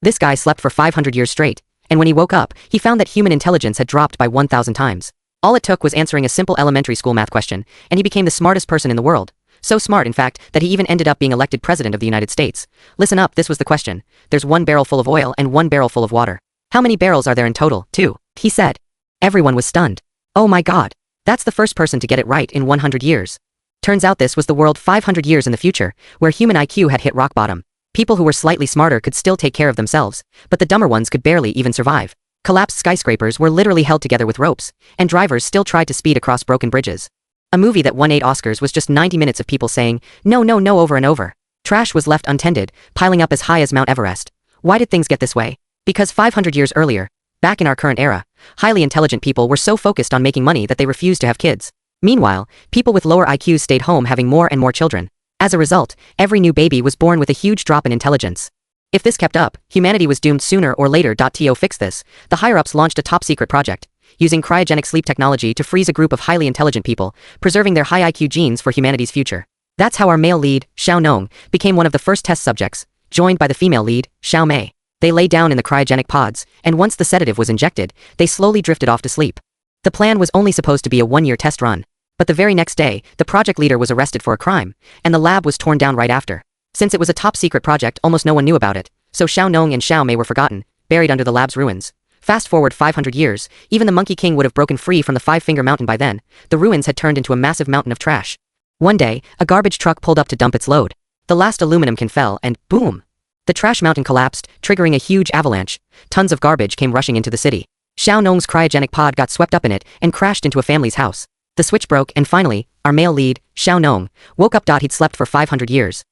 This guy slept for 500 years straight, and when he woke up, he found that human intelligence had dropped by 1,000 times. All it took was answering a simple elementary school math question, and he became the smartest person in the world. So smart, in fact, that he even ended up being elected president of the United States. Listen up, this was the question. There's 1 barrel full of oil and 1 barrel full of water. How many barrels are there in total? 2. He said. Everyone was stunned. Oh my god. That's the first person to get it right in 100 years. Turns out this was the world 500 years in the future, where human IQ had hit rock bottom. People who were slightly smarter could still take care of themselves, but the dumber ones could barely even survive. Collapsed skyscrapers were literally held together with ropes, and drivers still tried to speed across broken bridges. A movie that won 8 Oscars was just 90 minutes of people saying, no, no, no over and over. Trash was left untended, piling up as high as Mount Everest. Why did things get this way? Because 500 years earlier, back in our current era, highly intelligent people were so focused on making money that they refused to have kids. Meanwhile, people with lower IQs stayed home having more and more children. As a result, every new baby was born with a huge drop in intelligence. If this kept up, humanity was doomed sooner or later. To fix this, the higher-ups launched a top-secret project, using cryogenic sleep technology to freeze a group of highly intelligent people, preserving their high IQ genes for humanity's future. That's how our male lead, Xiao Nong, became one of the first test subjects, joined by the female lead, Xiao Mei. They lay down in the cryogenic pods, and once the sedative was injected, they slowly drifted off to sleep. The plan was only supposed to be a 1-year test run, but the very next day, the project leader was arrested for a crime, and the lab was torn down right after. Since it was a top-secret project, almost no one knew about it, so Xiao Nong and Xiao Mei were forgotten, buried under the lab's ruins. Fast forward 500 years, even the Monkey King would have broken free from the Five-Finger Mountain by then. The ruins had turned into a massive mountain of trash. One day, a garbage truck pulled up to dump its load. The last aluminum can fell, and boom! The trash mountain collapsed, triggering a huge avalanche. Tons of garbage came rushing into the city. Xiao Nong's cryogenic pod got swept up in it and crashed into a family's house. The switch broke, and finally, our male lead, Xiao Nong, woke up. He'd slept for 500 years.